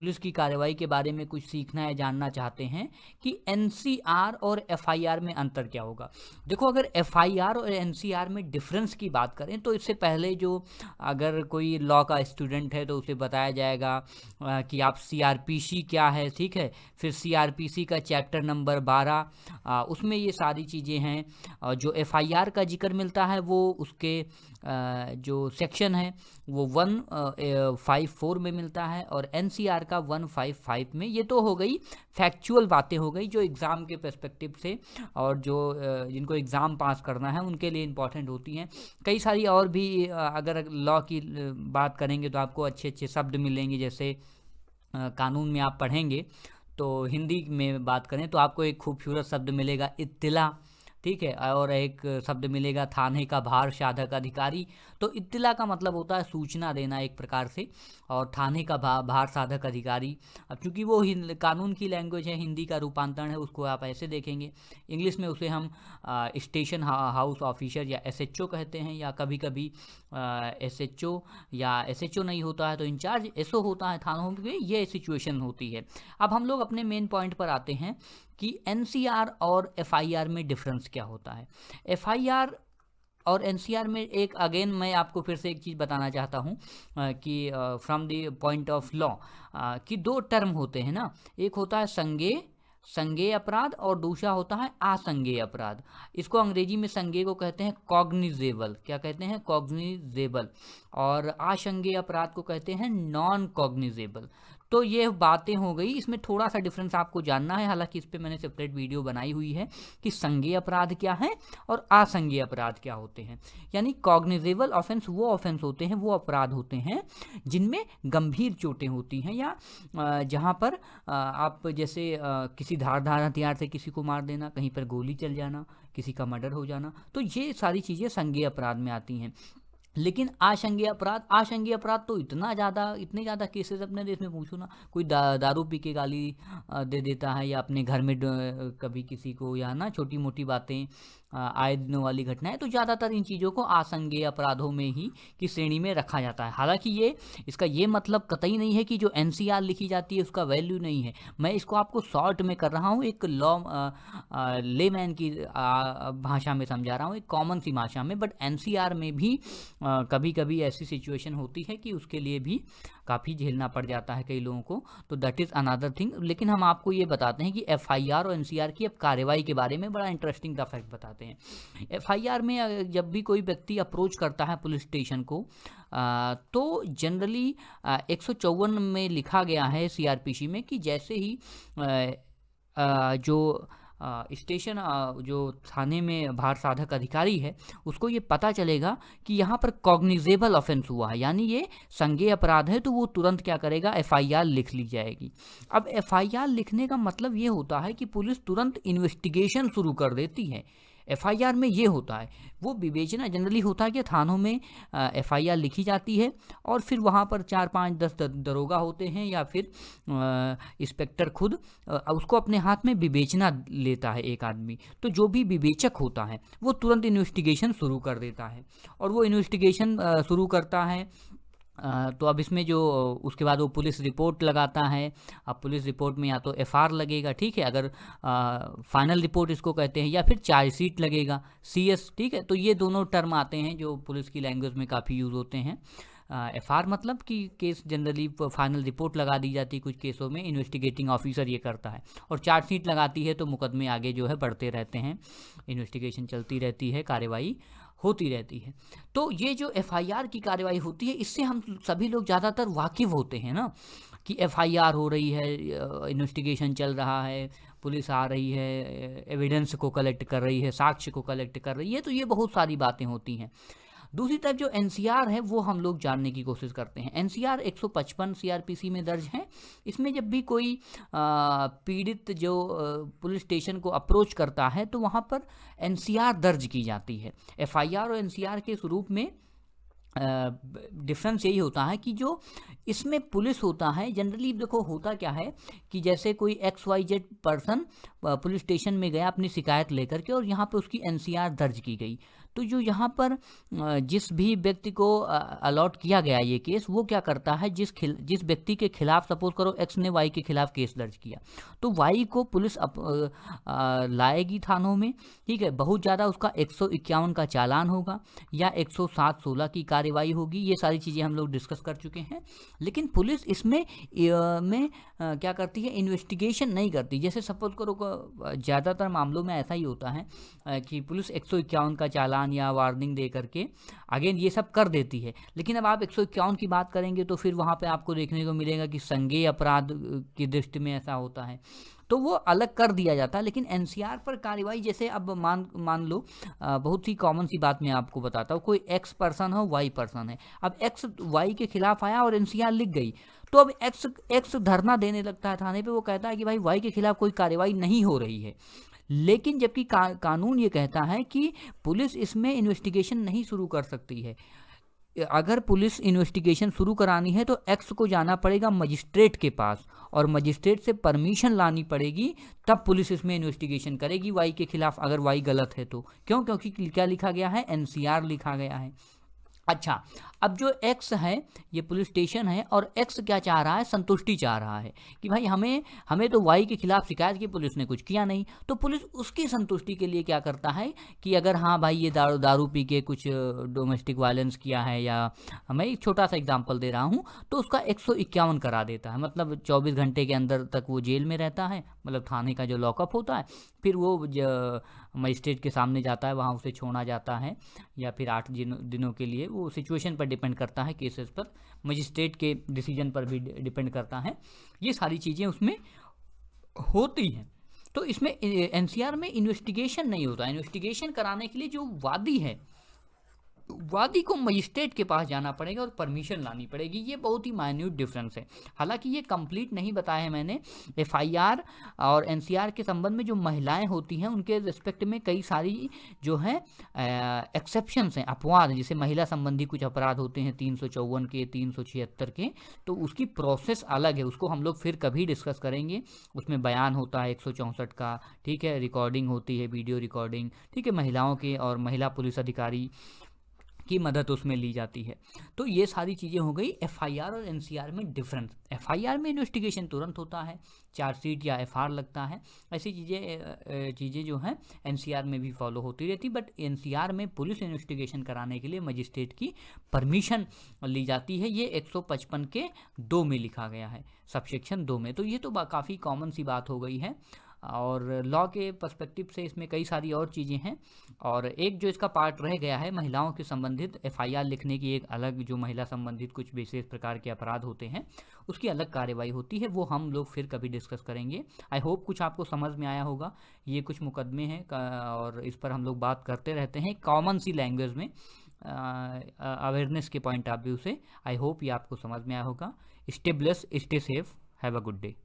Police की कार्रवाई के बारे में कुछ सीखना या जानना चाहते हैं कि एनसीआर और एफआईआर में अंतर क्या होगा। देखो, अगर एफआईआर और एनसीआर में डिफरेंस की बात करें तो इससे पहले जो अगर कोई लॉ का स्टूडेंट है तो उसे बताया जाएगा कि आप सीआरपीसी क्या है, ठीक है। फिर सीआरपीसी का चैप्टर नंबर 12, उसमें ये सारी चीज़ें हैं। और जो एफआईआर का जिक्र मिलता है वो उसके जो सेक्शन है वो 154 में मिलता है, और एनसीआर का 155 में। ये तो हो गई फैक्चुअल बातें, हो गई जो एग्ज़ाम के पर्सपेक्टिव से और जो जिनको एग्ज़ाम पास करना है उनके लिए इम्पॉर्टेंट होती हैं। कई सारी और भी अगर लॉ की बात करेंगे तो आपको अच्छे अच्छे शब्द मिलेंगे। जैसे कानून में आप पढ़ेंगे तो हिंदी में बात करें तो आपको एक खूबसूरत शब्द मिलेगा इत्तिला, ठीक है। और एक शब्द मिलेगा थाने का भार साधक अधिकारी। तो इत्तिला का मतलब होता है सूचना देना एक प्रकार से, और थाने का भार साधक अधिकारी, अब चूंकि वो कानून की लैंग्वेज है, हिंदी का रूपांतरण है, उसको आप ऐसे देखेंगे। इंग्लिश में उसे हम स्टेशन हाउस ऑफिसर या एसएचओ कहते हैं, या कभी कभी एसएचओ या एसएचओ नहीं होता है तो इंचार्ज एसओ होता है थानों में। ये सिचुएशन होती है। अब हम लोग अपने मेन पॉइंट पर आते हैं कि एनसीआर और एफआईआर में डिफरेंस क्या होता है। एफआईआर और एनसीआर में एक अगेन मैं आपको फिर से एक चीज़ बताना चाहता हूँ कि from the point of law कि दो टर्म होते हैं ना। एक होता है संज्ञेय अपराध और दूसरा होता है असंज्ञेय अपराध। इसको अंग्रेजी में संज्ञेय को कहते हैं कॉग्निजेबल, क्या कहते हैं, कॉग्निजेबल। और असंज्ञेय अपराध को कहते हैं नॉन कॉग्निजेबल। तो ये बातें हो गई, इसमें थोड़ा सा डिफरेंस आपको जानना है। हालांकि इस पे मैंने सेपरेट वीडियो बनाई हुई है कि संज्ञेय अपराध क्या है और असंज्ञेय अपराध क्या होते हैं। यानी कॉग्निजेबल ऑफेंस वो ऑफेंस होते हैं, वो अपराध होते हैं जिनमें गंभीर चोटें होती हैं, या जहाँ पर आप जैसे किसी धारदार हथियार से किसी को मार देना, कहीं पर गोली चल जाना, किसी का मर्डर हो जाना, तो ये सारी चीज़ें संज्ञेय अपराध में आती हैं। लेकिन असंज्ञेय अपराध तो इतने ज़्यादा केसेस अपने देश में पूछो ना। कोई दारू पी के गाली दे देता है, या अपने घर में कभी किसी को, या ना छोटी मोटी बातें आए दिनों वाली घटनाएं, तो ज़्यादातर इन चीज़ों को असंज्ञेय अपराधों में ही की श्रेणी में रखा जाता है। हालांकि इसका ये मतलब कतई नहीं है कि जो एनसीआर लिखी जाती है उसका वैल्यू नहीं है। मैं इसको आपको शॉर्ट में कर रहा हूँ, एक लॉ लेमैन की भाषा में समझा रहा हूँ, एक कॉमन सी भाषा में। बट एनसीआर में भी कभी कभी ऐसी सिचुएशन होती है कि उसके लिए भी काफ़ी झेलना पड़ जाता है कई लोगों को, तो दैट इज़ अनदर थिंग। लेकिन हम आपको ये बताते हैं कि एफआईआर और एनसीआर की अब कार्रवाई के बारे में बड़ा इंटरेस्टिंग फैक्ट बताते हैं। एफआईआर में जब भी कोई व्यक्ति अप्रोच करता है पुलिस स्टेशन को, तो जनरली 154 में लिखा गया है सीआरपीसी में कि जैसे ही जो स्टेशन जो थाने में भार साधक अधिकारी है उसको ये पता चलेगा कि यहाँ पर कॉग्निजेबल ऑफेंस हुआ है, यानी ये संज्ञेय अपराध है, तो वो तुरंत क्या करेगा, एफआईआर लिख ली जाएगी। अब एफआईआर लिखने का मतलब ये होता है कि पुलिस तुरंत इन्वेस्टिगेशन शुरू कर देती है। एफआईआर में ये होता है, वो विवेचना जनरली होता है कि थानों में एफआईआर लिखी जाती है और फिर वहाँ पर 4 5 10 दरोगा होते हैं, या फिर इंस्पेक्टर खुद उसको अपने हाथ में विवेचना लेता है एक आदमी। तो जो भी विवेचक होता है वो तुरंत इन्वेस्टिगेशन शुरू कर देता है, और वो इन्वेस्टिगेशन शुरू करता है। तो अब इसमें जो उसके बाद वो पुलिस रिपोर्ट लगाता है। अब पुलिस रिपोर्ट में या तो एफआर लगेगा, ठीक है, अगर फाइनल रिपोर्ट इसको कहते हैं, या फिर चार्जशीट लगेगा, सीएस, ठीक है। तो ये दोनों टर्म आते हैं जो पुलिस की लैंग्वेज में काफ़ी यूज़ होते हैं। एफआर मतलब कि केस जनरली फाइनल रिपोर्ट लगा दी जाती है, कुछ केसों में इन्वेस्टिगेटिंग ऑफिसर ये करता है, और चार्जशीट लगाती है, तो मुकदमे आगे जो है बढ़ते रहते हैं, इन्वेस्टिगेशन चलती रहती है, कार्रवाई होती रहती है। तो ये जो एफआईआर की कार्रवाई होती है, इससे हम सभी लोग ज़्यादातर वाकिफ़ होते हैं ना, कि एफआईआर हो रही है, इन्वेस्टिगेशन चल रहा है, पुलिस आ रही है, एविडेंस को कलेक्ट कर रही है, साक्ष्य को कलेक्ट कर रही है, तो ये बहुत सारी बातें होती हैं। दूसरी तरफ जो एनसीआर है वो हम लोग जानने की कोशिश करते हैं। एनसीआर 155 सीआरपीसी में दर्ज है। इसमें जब भी कोई पीड़ित जो पुलिस स्टेशन को अप्रोच करता है तो वहाँ पर एनसीआर दर्ज की जाती है। एफआईआर और एनसीआर के स्वरूप में डिफरेंस यही होता है कि जो इसमें पुलिस होता है, जनरली देखो होता क्या है कि जैसे कोई XYZ पर्सन पुलिस स्टेशन में गया अपनी शिकायत लेकर के, और यहाँ पे उसकी एनसीआर दर्ज की गई, तो जो यहाँ पर जिस भी व्यक्ति को अलॉट किया गया ये केस, वो क्या करता है, जिस व्यक्ति के खिलाफ सपोज करो एक्स ने वाई के खिलाफ केस दर्ज किया, तो वाई को पुलिस लाएगी थानों में, ठीक है। बहुत ज़्यादा उसका 151 का चालान होगा या 107-16 की कार्रवाई होगी, ये सारी चीज़ें हम लोग डिस्कस कर चुके हैं। लेकिन पुलिस इसमें क्या करती है, इन्वेस्टिगेशन नहीं करती। जैसे सपोज करो ज़्यादातर मामलों में ऐसा ही होता है कि पुलिस 151 का चालान या वार्निंग दे करके अगेन ये सब कर देती है, लेकिन अब आप 151 की बात करेंगे तो फिर वहाँ पे आपको देखने को मिलेगा कि संज्ञेय अपराध की दृष्टि में ऐसा होता है, तो वो अलग कर दिया जाता है। लेकिन एनसीआर पर कार्रवाई, जैसे अब मान लो बहुत ही कॉमन सी बात मैं आपको बताता हूँ, कोई एक्स पर्सन हो, वाई पर्सन है, अब एक्स वाई के खिलाफ आया और एनसीआर लिख गई, तो अब एक्स धरना देने लगता है थाने पे, वो कहता है कि भाई वाई के खिलाफ कोई कार्रवाई नहीं हो रही है। लेकिन जबकि कानून ये कहता है कि पुलिस इसमें इन्वेस्टिगेशन नहीं शुरू कर सकती है। अगर पुलिस इन्वेस्टिगेशन शुरू करानी है तो एक्स को जाना पड़ेगा मजिस्ट्रेट के पास और मजिस्ट्रेट से परमिशन लानी पड़ेगी, तब पुलिस इसमें इन्वेस्टिगेशन करेगी वाई के खिलाफ, अगर वाई गलत है तो। क्यों? क्योंकि क्या लिखा गया है, एनसीआर लिखा गया है। अच्छा, अब जो एक्स है ये पुलिस स्टेशन है और एक्स क्या चाह रहा है, संतुष्टि चाह रहा है कि भाई हमें तो वाई के खिलाफ शिकायत की, पुलिस ने कुछ किया नहीं, तो पुलिस उसकी संतुष्टि के लिए क्या करता है कि अगर हाँ भाई ये दारू पी के कुछ डोमेस्टिक वायलेंस किया है, या मैं एक छोटा सा एग्जांपल दे रहा हूँ, तो उसका 151 करा देता है, मतलब 24 घंटे के अंदर तक वो जेल में रहता है, मतलब थाने का जो लॉकअप होता है, फिर वो मजिस्ट्रेट के सामने जाता है, वहाँ उसे छोड़ा जाता है, या फिर 8 दिनों के लिए, वो सिचुएशन पर डिपेंड करता है, केसेस पर, मजिस्ट्रेट के डिसीजन पर भी डिपेंड करता है। ये सारी चीज़ें उसमें होती हैं। तो इसमें एनसीआर में इन्वेस्टिगेशन नहीं होता। इन्वेस्टिगेशन कराने के लिए जो वादी है, वादी को मजिस्ट्रेट के पास जाना पड़ेगा और परमिशन लानी पड़ेगी। ये बहुत ही माइन्यूट डिफरेंस है। हालांकि ये कंप्लीट नहीं बताया है मैंने। एफआईआर और एनसीआर के संबंध में जो महिलाएं होती हैं उनके रिस्पेक्ट में कई सारी जो है एक्सेप्शंस हैं, अपवाद, जैसे महिला संबंधी कुछ अपराध होते हैं 354 के, 376 के, तो उसकी प्रोसेस अलग है, उसको हम लोग फिर कभी डिस्कस करेंगे। उसमें बयान होता है 164 का, ठीक है, रिकॉर्डिंग होती है, वीडियो रिकॉर्डिंग, ठीक है, महिलाओं के और महिला पुलिस अधिकारी की मदद उसमें ली जाती है। तो ये सारी चीज़ें हो गई एफआईआर और एनसीआर में डिफरेंस। एफआईआर में इन्वेस्टिगेशन तुरंत होता है, चार्जशीट या एफआर लगता है, ऐसी चीज़ें जो हैं एनसीआर में भी फॉलो होती रहती। बट एनसीआर में पुलिस इन्वेस्टिगेशन कराने के लिए मजिस्ट्रेट की परमिशन ली जाती है। ये 155 के 2 में लिखा गया है, सबसेक्शन 2 में। तो ये तो काफ़ी कॉमन सी बात हो गई है। और लॉ के पर्सपेक्टिव से इसमें कई सारी और चीज़ें हैं। और एक जो इसका पार्ट रह गया है, महिलाओं के संबंधित एफआईआर लिखने की एक अलग, जो महिला संबंधित कुछ विशेष प्रकार के अपराध होते हैं उसकी अलग कार्रवाई होती है, वो हम लोग फिर कभी डिस्कस करेंगे। आई होप कुछ आपको समझ में आया होगा। ये कुछ मुकदमे हैं और इस पर हम लोग बात करते रहते हैं कॉमन सी लैंग्वेज में, अवेयरनेस के पॉइंट ऑफ व्यू से। आई होप ये आपको समझ में आया होगा। Stay blessed, stay safe, have a good day.